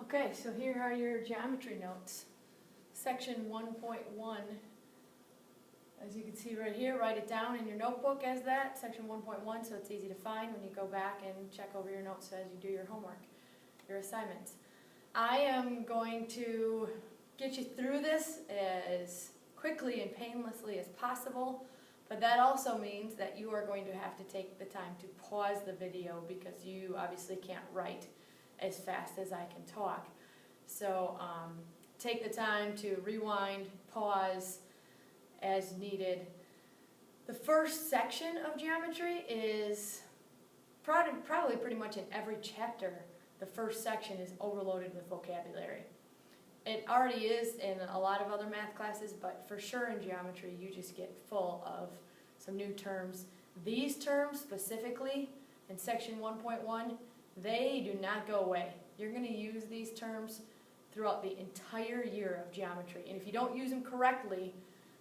Okay, so here are your geometry notes. Section 1.1, as you can see right here, write it down in your notebook as that, section 1.1, so it's easy to find when you go back and check over your notes as you do your homework, your assignments. I am going to get you through this as quickly and painlessly as possible, but that also means that you are going to have to take the time to pause the video because you obviously can't write as fast as I can talk. So take the time to rewind, pause as needed. The first section of geometry is probably pretty much in every chapter. The first section is overloaded with vocabulary. It already is in a lot of other math classes, but for sure in geometry you just get full of some new terms. These terms specifically in section 1.1, they do not go away. You're going to use these terms throughout the entire year of geometry. And if you don't use them correctly,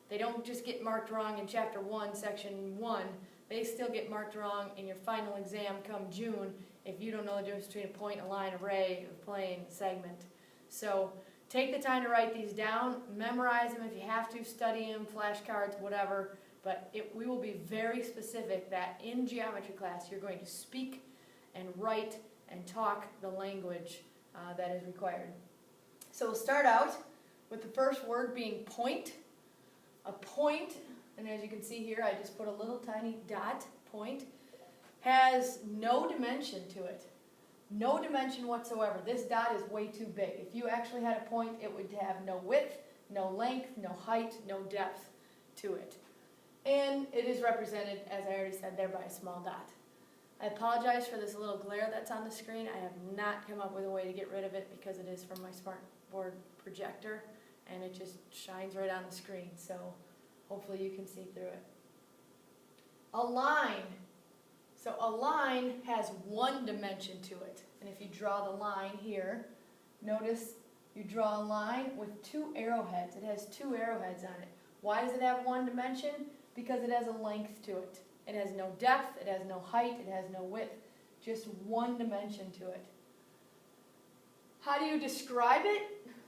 they don't just get marked wrong in chapter 1, section 1. They still get marked wrong in your final exam come June if you don't know the difference between a point, a line, array, a plane, segment. So take the time to write these down, memorize them if you have to, study them, flashcards, whatever. But we will be very specific that in geometry class you're going to speak and write and talk the language that is required. So we'll start out with the first word being point. A point, and as you can see here, I just put a little tiny dot, point, has no dimension to it. No dimension whatsoever. This dot is way too big. If you actually had a point, it would have no width, no length, no height, no depth to it. And it is represented, as I already said, there by a small dot. I apologize for this little glare that's on the screen. I have not come up with a way to get rid of it because it is from my smartboard projector and it just shines right on the screen, so hopefully you can see through it. A line. So a line has one dimension to it. And if you draw the line here, notice you draw a line with two arrowheads. It has two arrowheads on it. Why does it have one dimension? Because it has a length to it. It has no depth, it has no height, it has no width. Just one dimension to it. How do you describe it?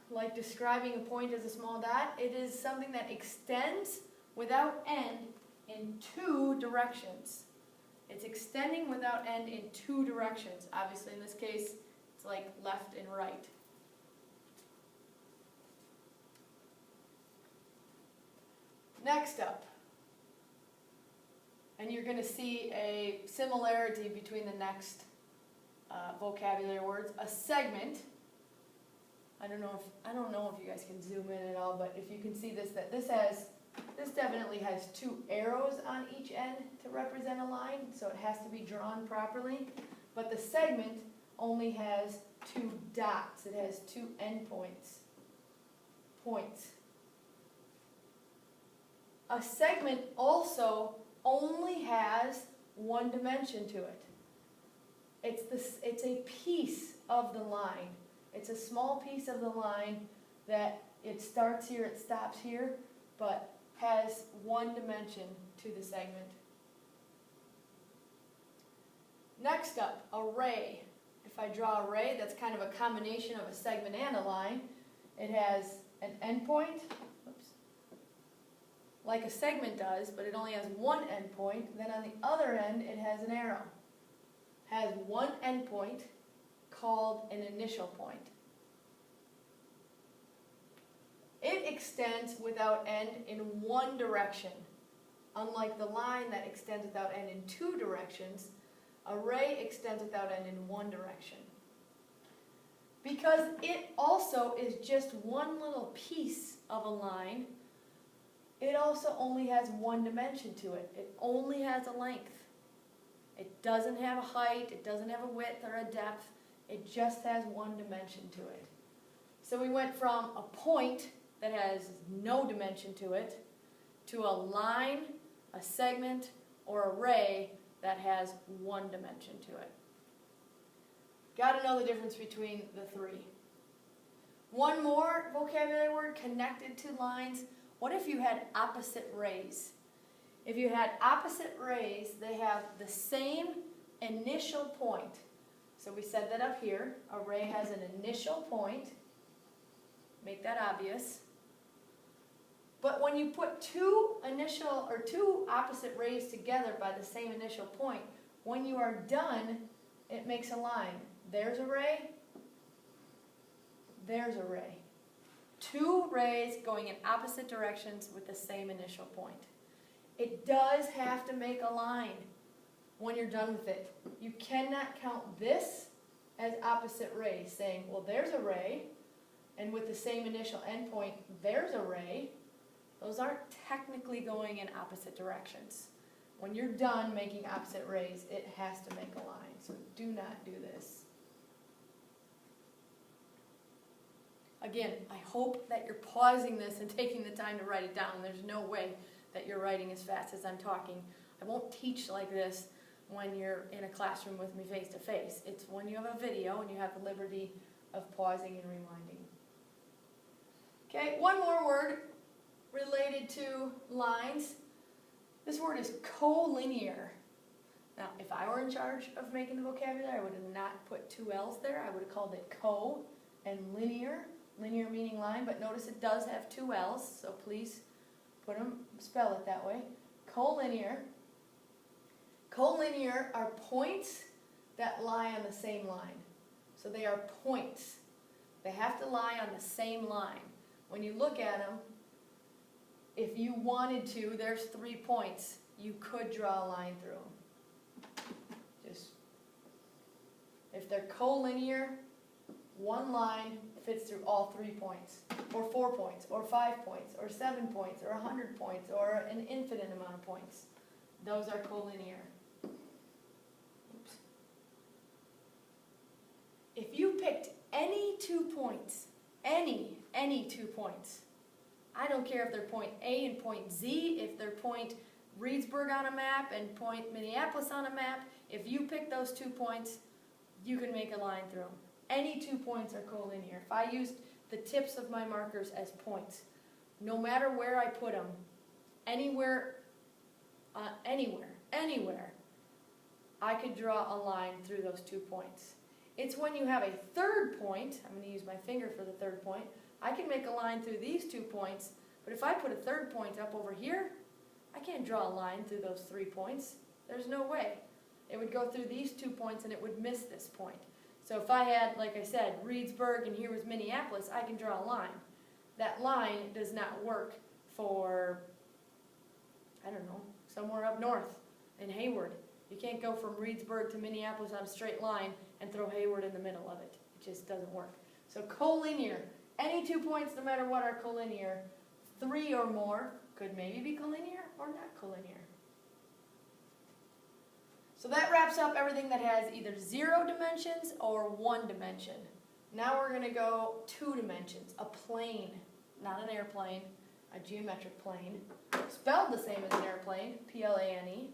Like describing a point as a small dot, it is something that extends without end in two directions. It's extending without end in two directions. Obviously in this case, it's like left and right. Next up, and you're going to see a similarity between the next vocabulary words. A segment. I don't know if you guys can zoom in at all, but if you can see this, this definitely has two arrows on each end to represent a line, so it has to be drawn properly. But the segment only has two dots. It has two endpoints. Points. A segment also only has one dimension to it. It's a piece of the line. It's a small piece of the line that it starts here, it stops here, but has one dimension to the segment. Next up, a ray. If I draw a ray, that's kind of a combination of a segment and a line. It has an endpoint, like a segment does, but it only has one endpoint. Then on the other end, it has an arrow. Has one endpoint called an initial point. It extends without end in one direction. Unlike the line that extends without end in two directions, a ray extends without end in one direction. Because it also is just one little piece of a line, it also only has one dimension to it. It only has a length. It doesn't have a height, it doesn't have a width or a depth, it just has one dimension to it. So we went from a point that has no dimension to it to a line, a segment, or a ray that has one dimension to it. Got to know the difference between the three. One more vocabulary word connected to lines. What if you had opposite rays? If you had opposite rays, they have the same initial point. So we said that up here. A ray has an initial point. Make that obvious. But when you put two opposite rays together by the same initial point, when you are done, it makes a line. There's a ray. There's a ray. Two rays going in opposite directions with the same initial point. It does have to make a line when you're done with it. You cannot count this as opposite rays, saying, well, there's a ray, and with the same initial endpoint, there's a ray. Those aren't technically going in opposite directions. When you're done making opposite rays, it has to make a line. So do not do this. Again, I hope that you're pausing this and taking the time to write it down. There's no way that you're writing as fast as I'm talking. I won't teach like this when you're in a classroom with me face to face. It's when you have a video and you have the liberty of pausing and rewinding. Okay, one more word related to lines. This word is collinear. Now, if I were in charge of making the vocabulary, I would have not put two L's there. I would have called it co and linear. Linear meaning line, but notice it does have two L's, so please spell it that way. Collinear. Collinear are points that lie on the same line. So they are points. They have to lie on the same line. When you look at them, if you wanted to, there's 3 points. You could draw a line through them. If they're collinear, one line fits through all 3 points, or 4 points, or 5 points, or 7 points, or 100 points, or an infinite amount of points. Those are collinear. Oops. If you picked any 2 points, any 2 points, I don't care if they're point A and point Z, if they're point Reedsburg on a map and point Minneapolis on a map, if you pick those 2 points, you can make a line through them. Any 2 points are collinear. If I used the tips of my markers as points, no matter where I put them, anywhere, I could draw a line through those 2 points. It's when you have a third point, I'm going to use my finger for the third point, I can make a line through these 2 points, but if I put a third point up over here, I can't draw a line through those 3 points. There's no way. It would go through these 2 points and it would miss this point. So if I had, like I said, Reedsburg and here was Minneapolis, I can draw a line. That line does not work for, I don't know, somewhere up north in Hayward. You can't go from Reedsburg to Minneapolis on a straight line and throw Hayward in the middle of it. It just doesn't work. So collinear, any 2 points, no matter what, are collinear. 3 or more could maybe be collinear or not collinear. So that wraps up everything that has either 0 dimensions or 1 dimension. Now we're going to go 2 dimensions. A plane, not an airplane, a geometric plane. Spelled the same as an airplane, P-L-A-N-E.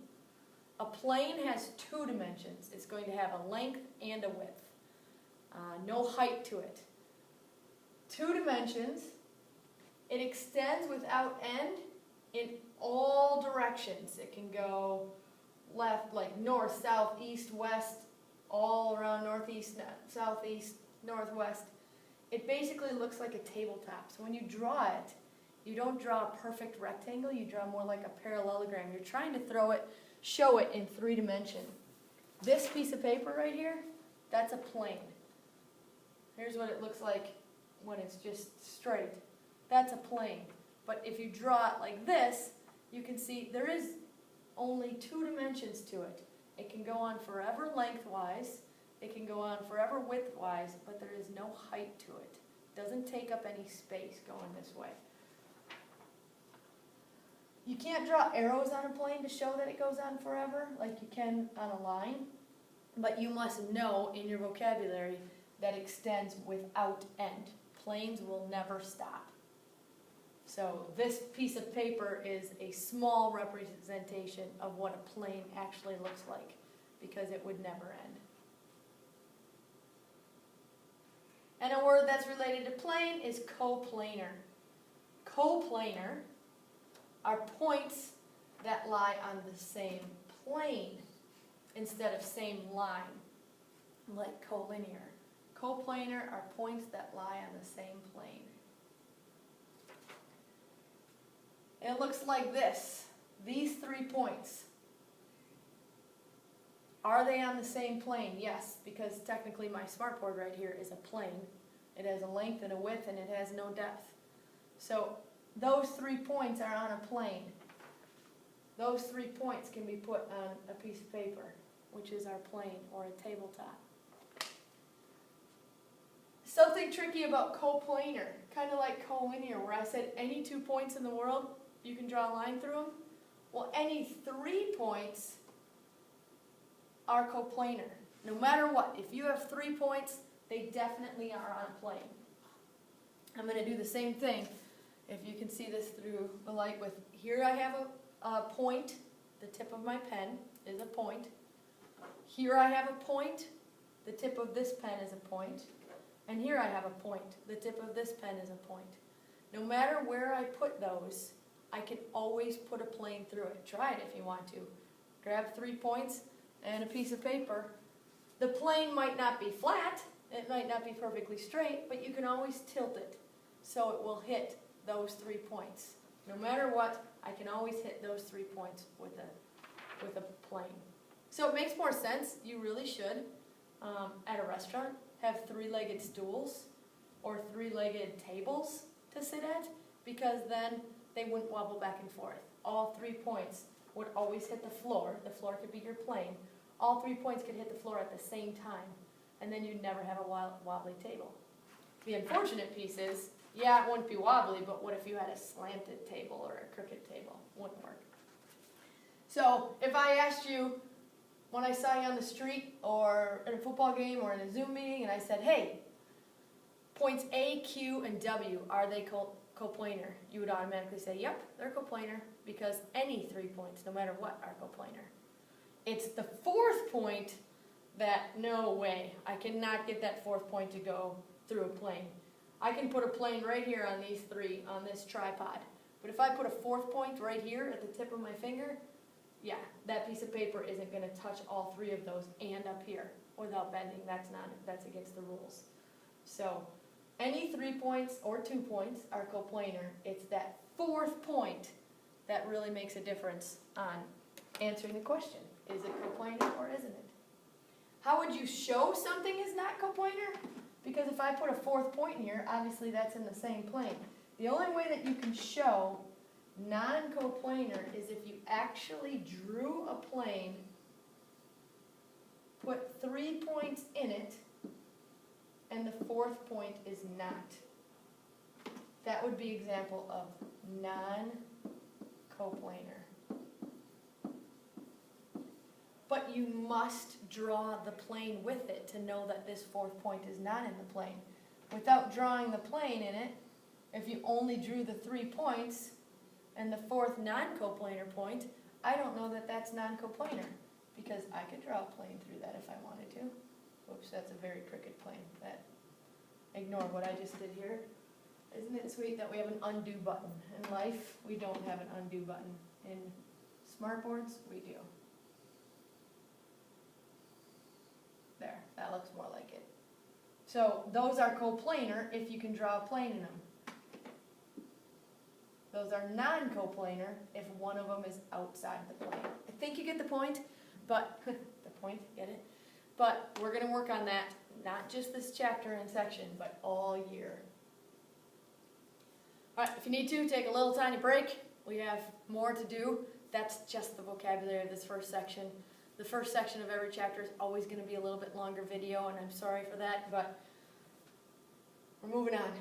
A plane has 2 dimensions. It's going to have a length and a width. No height to it. 2 dimensions. It extends without end in all directions. It can go left, like north, south, east, west, all around northeast, southeast, northwest. It basically looks like a tabletop. So when you draw it, you don't draw a perfect rectangle, you draw more like a parallelogram. You're trying to show it in 3 dimensions. This piece of paper right here, that's a plane. Here's what it looks like when it's just straight. That's a plane. But if you draw it like this, you can see there is only 2 dimensions to it. It can go on forever lengthwise, it can go on forever widthwise, but there is no height to it. It doesn't take up any space going this way. You can't draw arrows on a plane to show that it goes on forever like you can on a line, but you must know in your vocabulary that extends without end. Planes will never stop. So this piece of paper is a small representation of what a plane actually looks like, because it would never end. And a word that's related to plane is coplanar. Coplanar are points that lie on the same plane instead of same line. like collinear. Coplanar are points that lie on the same plane. It looks like this. These 3 points. Are they on the same plane? Yes, because technically my smartboard right here is a plane. It has a length and a width and it has no depth. So those 3 points are on a plane. Those 3 points can be put on a piece of paper, which is our plane or a tabletop. Something tricky about coplanar, kind of like collinear, where I said any 2 points in the world, you can draw a line through them. Well, any 3 points are coplanar. No matter what, if you have 3 points, they definitely are on a plane. I'm going to do the same thing. If you can see this through the light with, here I have a point, the tip of my pen is a point. Here I have a point, the tip of this pen is a point. And here I have a point, the tip of this pen is a point. No matter where I put those, I can always put a plane through it. Try it if you want to. Grab 3 points and a piece of paper. The plane might not be flat, it might not be perfectly straight, but you can always tilt it so it will hit those 3 points. No matter what, I can always hit those 3 points with a plane. So it makes more sense, you really should, at a restaurant, have 3-legged stools or 3-legged tables to sit at, because then they wouldn't wobble back and forth. All 3 points would always hit the floor. The floor could be your plane. All 3 points could hit the floor at the same time, and then you'd never have a wobbly table. The unfortunate piece is, yeah, it wouldn't be wobbly, but what if you had a slanted table or a crooked table? Wouldn't work. So if I asked you, when I saw you on the street or in a football game or in a Zoom meeting, and I said, hey, points A, Q, and W, are they coplanar? You would automatically say, yep, they're coplanar, because any 3 points, no matter what, are coplanar. It's the 4th point that, no way, I cannot get that 4th point to go through a plane. I can put a plane right here on these 3, on this tripod. But if I put a 4th point right here at the tip of my finger, yeah, that piece of paper isn't going to touch all 3 of those and up here without bending. That's against the rules. So any 3 points or 2 points are coplanar. It's that 4th point that really makes a difference on answering the question. Is it coplanar or isn't it? How would you show something is not coplanar? Because if I put a 4th point in here, obviously that's in the same plane. The only way that you can show non-coplanar is if you actually drew a plane, put 3 points in it, and the 4th point is not. That would be example of non-coplanar. But you must draw the plane with it to know that this 4th point is not in the plane. Without drawing the plane in it, if you only drew the 3 points and the 4th non-coplanar point, I don't know that that's non-coplanar, because I could draw a plane through that if I wanted to. Oops, that's a very crooked plane. Ignore what I just did here. Isn't it sweet that we have an undo button? In life, we don't have an undo button. In smartboards, we do. There, that looks more like it. So those are coplanar if you can draw a plane in them. Those are non-coplanar if one of them is outside the plane. I think you get the point, but the point, get it? But we're going to work on that, not just this chapter and section, but all year. All right, if you need to, take a little tiny break. We have more to do. That's just the vocabulary of this first section. The first section of every chapter is always going to be a little bit longer video, and I'm sorry for that, but we're moving on.